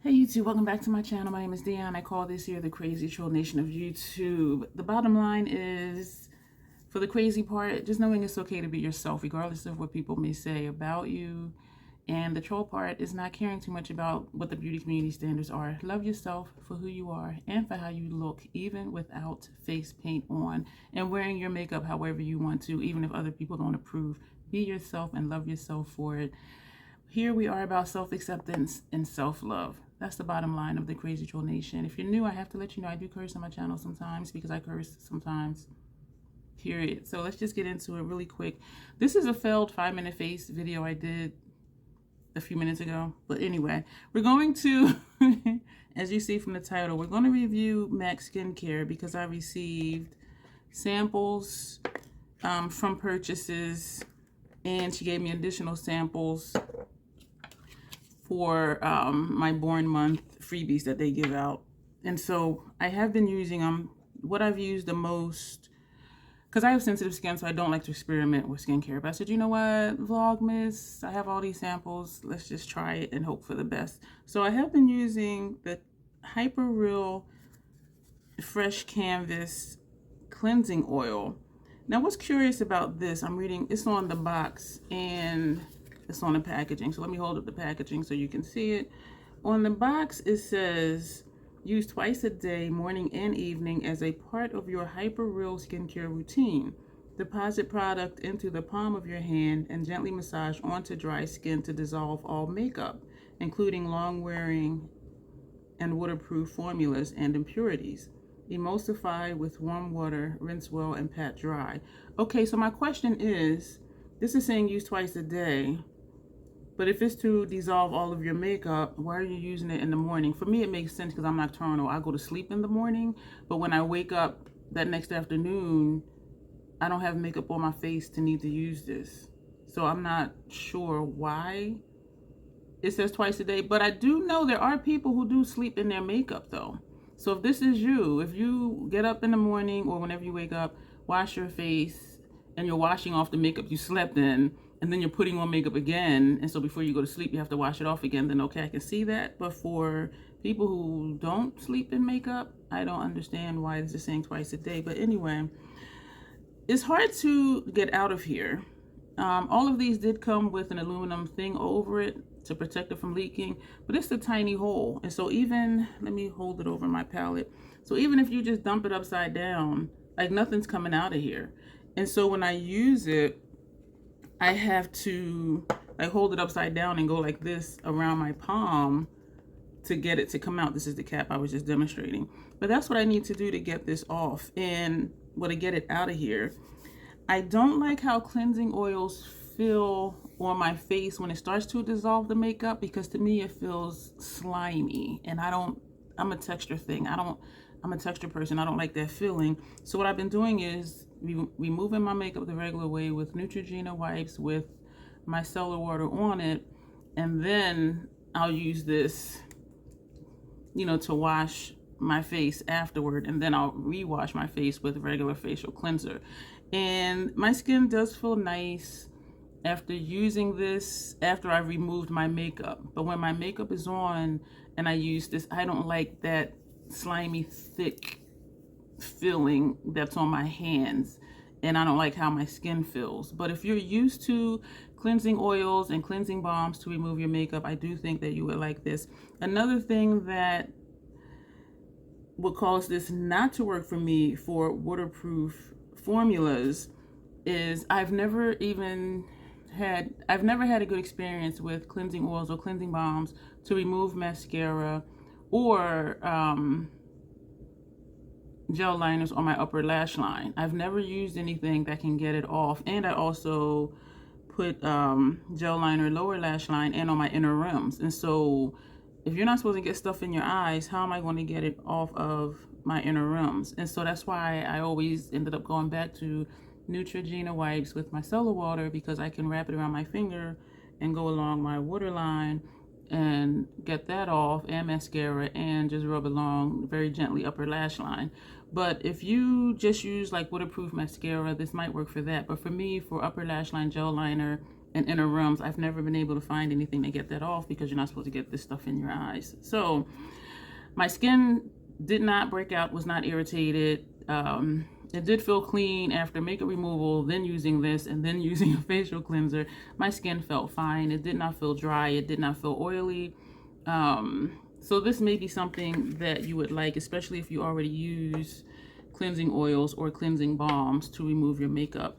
Hey YouTube, welcome back to my channel. My name is Dion. I call this here the crazy troll nation of YouTube. The bottom line is, for the crazy part, just knowing it's okay to be yourself regardless of what people may say about you. And the troll part is not caring too much about what the beauty community standards are. Love yourself for who you are and for how you look, even without face paint on, and wearing your makeup however you want to, even if other people don't approve. Be yourself and love yourself for it. Here we are about self-acceptance and self-love. That's the bottom line of the Crazy Troll Nation. If you're new, I have to let you know I do curse on my channel sometimes because I curse sometimes, period. So let's just get into it really quick. This is a failed 5-minute face video I did a few minutes ago. But anyway, we're going to, as you see from the title, we're going to review MAC Skincare because I received samples from purchases, and she gave me additional samples for my Born Month freebies that they give out. And so I have been using them. What I've used the most, because I have sensitive skin, so I don't like to experiment with skincare. But I said, you know what, Vlogmas, I have all these samples. Let's just try it and hope for the best. So I have been using the Hyper Real Fresh Canvas Cleansing Oil. Now, what's curious about this, I'm reading, it's on the box and it's on the packaging. So let me hold up the packaging so you can see it. On the box, it says, use twice a day, morning and evening, as a part of your Hyper Real skincare routine. Deposit product into the palm of your hand and gently massage onto dry skin to dissolve all makeup, including long-wearing and waterproof formulas and impurities. Emulsify with warm water, rinse well, and pat dry. Okay, so my question is, this is saying use twice a day, but if it's to dissolve all of your makeup, why are you using it in the morning? For me, it makes sense because I'm nocturnal. I go to sleep in the morning, but when I wake up that next afternoon, I don't have makeup on my face to need to use this. So I'm not sure why it says twice a day, but I do know there are people who do sleep in their makeup though. So if this is you, if you get up in the morning or whenever you wake up, wash your face, and you're washing off the makeup you slept in, and then you're putting on makeup again, and so before you go to sleep, you have to wash it off again, then okay, I can see that. But for people who don't sleep in makeup, I don't understand why this is saying twice a day. But anyway, it's hard to get out of here. All of these did come with an aluminum thing over it to protect it from leaking, but it's a tiny hole. And so even, let me hold it over my palette. So even if you just dump it upside down, like nothing's coming out of here. And so when I use it, I have to like hold it upside down and go like this around my palm to get it to come out. This is the cap I was just demonstrating. But that's what I need to do to get this off and to get it out of here. I don't like how cleansing oils feel on my face when it starts to dissolve the makeup, because to me it feels slimy, and I'm a texture thing. I'm a texture person. I don't like that feeling. So what I've been doing is removing my makeup the regular way with Neutrogena wipes with micellar water on it, and then I'll use this, you know, to wash my face afterward, and then I'll rewash my face with regular facial cleanser. And my skin does feel nice after using this, after I've removed my makeup. But when my makeup is on and I use this, I don't like that slimy, thick feeling that's on my hands, and I don't like how my skin feels. But if you're used to cleansing oils and cleansing balms to remove your makeup, I do think that you would like this. Another thing that would cause this not to work for me for waterproof formulas is I've never had a good experience with cleansing oils or cleansing balms to remove mascara or gel liners on my upper lash line. I've never used anything that can get it off, and I also put gel liner lower lash line and on my inner rims. And so if you're not supposed to get stuff in your eyes, how am I going to get it off of my inner rims? And so that's why I always ended up going back to Neutrogena wipes with micellar water, because I can wrap it around my finger and go along my waterline and get that off, and mascara, and just rub along very gently upper lash line. But if you just use like waterproof mascara, this might work for that. But for me, for upper lash line gel liner and inner rooms. I've never been able to find anything to get that off because you're not supposed to get this stuff in your eyes. So my skin did not break out, was not irritated. It did feel clean after makeup removal, then using this, and then using a facial cleanser. My skin felt fine. It did not feel dry. It did not feel oily. So this may be something that you would like, especially if you already use cleansing oils or cleansing balms to remove your makeup.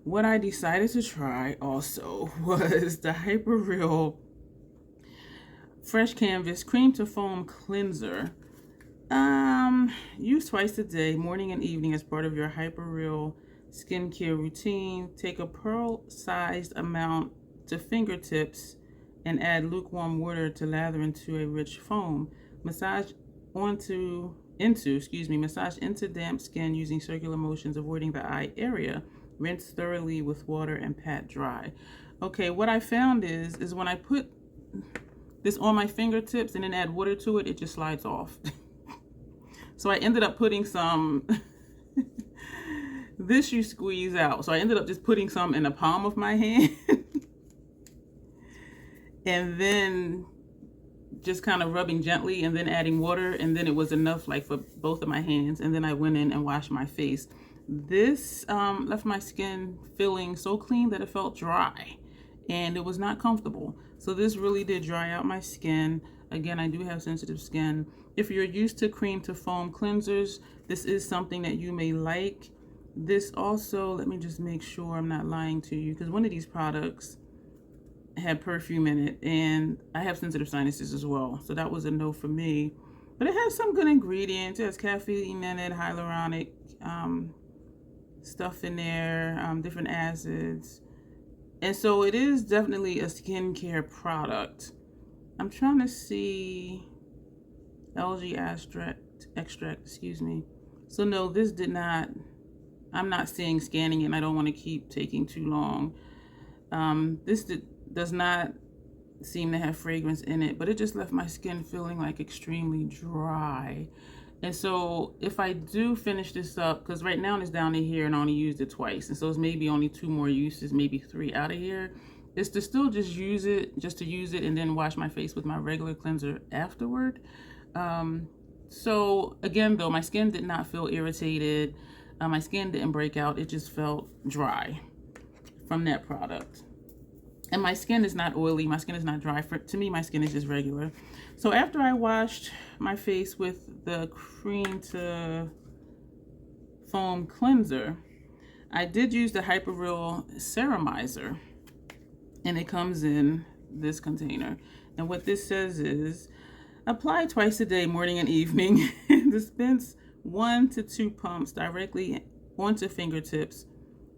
What I decided to try also was the Hyper Real Fresh Canvas Cream to Foam Cleanser. Use twice a day, morning and evening, as part of your Hyper Real skincare routine. Take a pearl-sized amount to fingertips and add lukewarm water to lather into a rich foam. Massage into damp skin using circular motions, avoiding the eye area. Rinse thoroughly with water and pat dry. Okay, what I found is when I put this on my fingertips and then add water to it, it just slides off. So I ended up putting some, this you squeeze out. So I ended up just putting some in the palm of my hand and then just kind of rubbing gently and then adding water. And then it was enough like for both of my hands. And then I went in and washed my face. This left my skin feeling so clean that it felt dry and it was not comfortable. So this really did dry out my skin. Again, I do have sensitive skin. If you're used to cream to foam cleansers, this is something that you may like. This also, let me just make sure I'm not lying to you, because one of these products had perfume in it, and I have sensitive sinuses as well. So that was a no for me. But it has some good ingredients. It has caffeine in it, hyaluronic stuff in there, different acids. And so it is definitely a skincare product. I'm trying to see algae extract, excuse me. So no, this did not, I'm not seeing scanning it, and I don't want to keep taking too long. This does not seem to have fragrance in it, but it just left my skin feeling like extremely dry. And so if I do finish this up, because right now it's down to here and I only used it twice, and so it's maybe only 2 more uses, maybe 3 out of here, is to still just use it, and then wash my face with my regular cleanser afterward. So again though, my skin did not feel irritated. My skin didn't break out. It just felt dry from that product. And my skin is not oily. My skin is not dry. To me, my skin is just regular. So after I washed my face with the cream to foam cleanser, I did use the Hyper Real Ceramizer. And it comes in this container. And what this says is, apply twice a day, morning and evening. Dispense 1 to 2 pumps directly onto fingertips,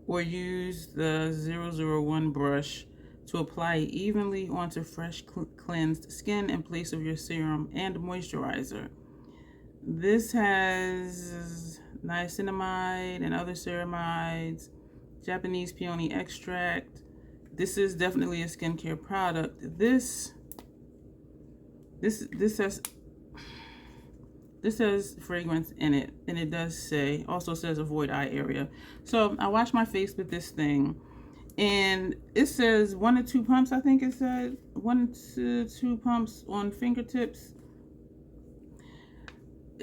or use the 001 brush to apply evenly onto fresh cleansed skin in place of your serum and moisturizer. This has niacinamide and other ceramides, Japanese peony extract. This is definitely a skincare product. This has fragrance in it, and it does also says avoid eye area. So I wash my face with this thing, and it says 1 to 2 pumps. I think it said 1 to 2 pumps on fingertips.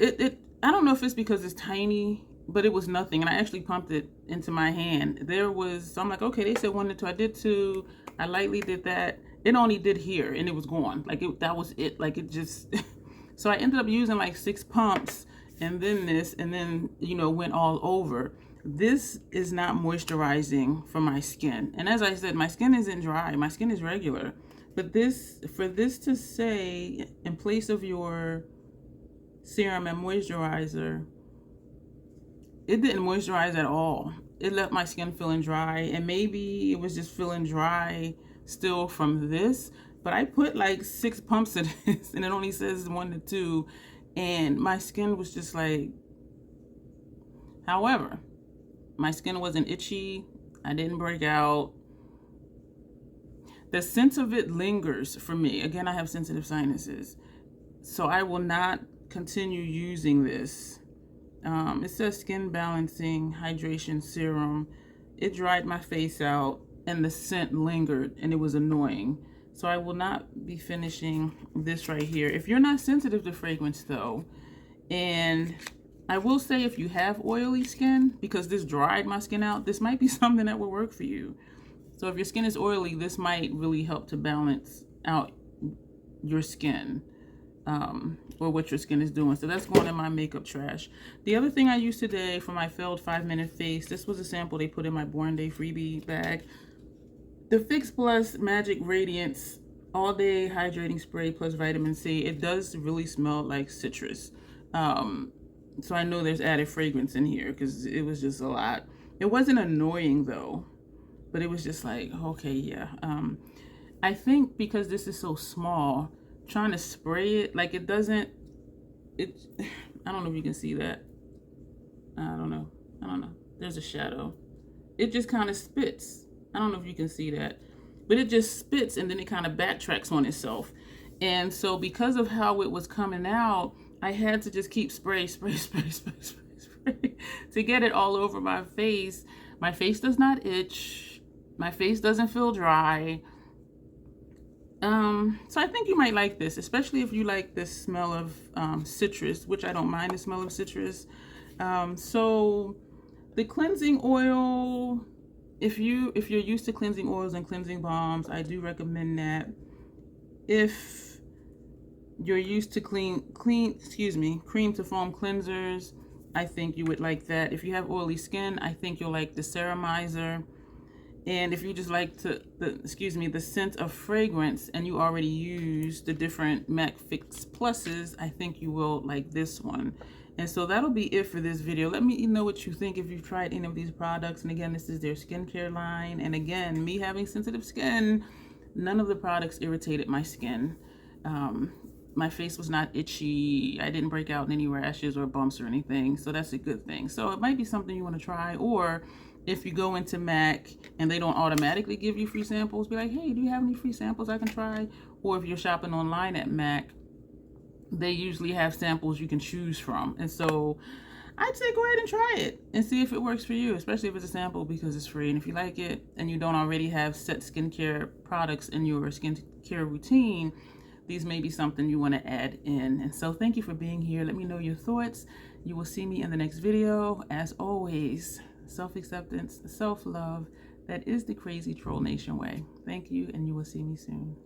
I don't know if it's because it's tiny, but it was nothing, and I actually pumped it into my hand. So I'm like, okay, they said 1 to 2. I did 2. I lightly did that. It only did here, and it was gone. Like that was it. Like it just. So I ended up using like 6 pumps, and then this, and then went all over. This is not moisturizing for my skin, and as I said, my skin isn't dry. My skin is regular, but for this to say in place of your serum and moisturizer, it didn't moisturize at all. It left my skin feeling dry, and maybe it was just feeling dry still from this, but I put like 6 pumps in this, and it only says 1 to 2, and my skin was just like, however, my skin wasn't itchy. I didn't break out. The scent of it lingers for me. Again, I have sensitive sinuses, so I will not continue using this. It says skin balancing hydration serum. It dried my face out, and the scent lingered and it was annoying. So I will not be finishing this right here. If you're not sensitive to fragrance though, and I will say if you have oily skin, because this dried my skin out, this might be something that will work for you. So if your skin is oily, this might really help to balance out your skin, or what your skin is doing. So that's going in my makeup trash. The other thing I used today for my failed 5-minute face, this was a sample they put in my Born Day freebie bag. The Fix Plus Magic Radiance All Day Hydrating Spray plus Vitamin C. It does really smell like citrus. So I know there's added fragrance in here because it was just a lot. It wasn't annoying though, but it was just like, okay, yeah. I think because this is so small, trying to spray it, like it doesn't, I don't know if you can see that. I don't know. There's a shadow. It just kind of spits. I don't know if you can see that, but it just spits and then it kind of backtracks on itself. And so because of how it was coming out, I had to just keep spray to get it all over my face. My face does not itch. My face doesn't feel dry. So I think you might like this, especially if you like the smell of citrus, which I don't mind the smell of citrus. So the cleansing oil, if you're used to cleansing oils and cleansing balms, I do recommend that. If you're used to cream to foam cleansers, I think you would like that. If you have oily skin, I think you'll like the ceramizer. And if you just like the scent of fragrance and you already use the different MAC Fix Pluses, I think you will like this one. And so that'll be it for this video. Let me know what you think if you've tried any of these products. And again, this is their skincare line. And again, me having sensitive skin, none of the products irritated my skin. My face was not itchy. I didn't break out in any rashes or bumps or anything. So that's a good thing. So it might be something you want to try. Or if you go into MAC and they don't automatically give you free samples, be like, hey, do you have any free samples I can try? Or if you're shopping online at MAC, they usually have samples you can choose from. And so I'd say go ahead and try it and see if it works for you, especially if it's a sample, because it's free. And if you like it and you don't already have set skincare products in your skincare routine, these may be something you want to add in. And so thank you for being here. Let me know your thoughts. You will see me in the next video. As always, self-acceptance, self-love, that is the Crazy Troll Nation way. Thank you, and you will see me soon.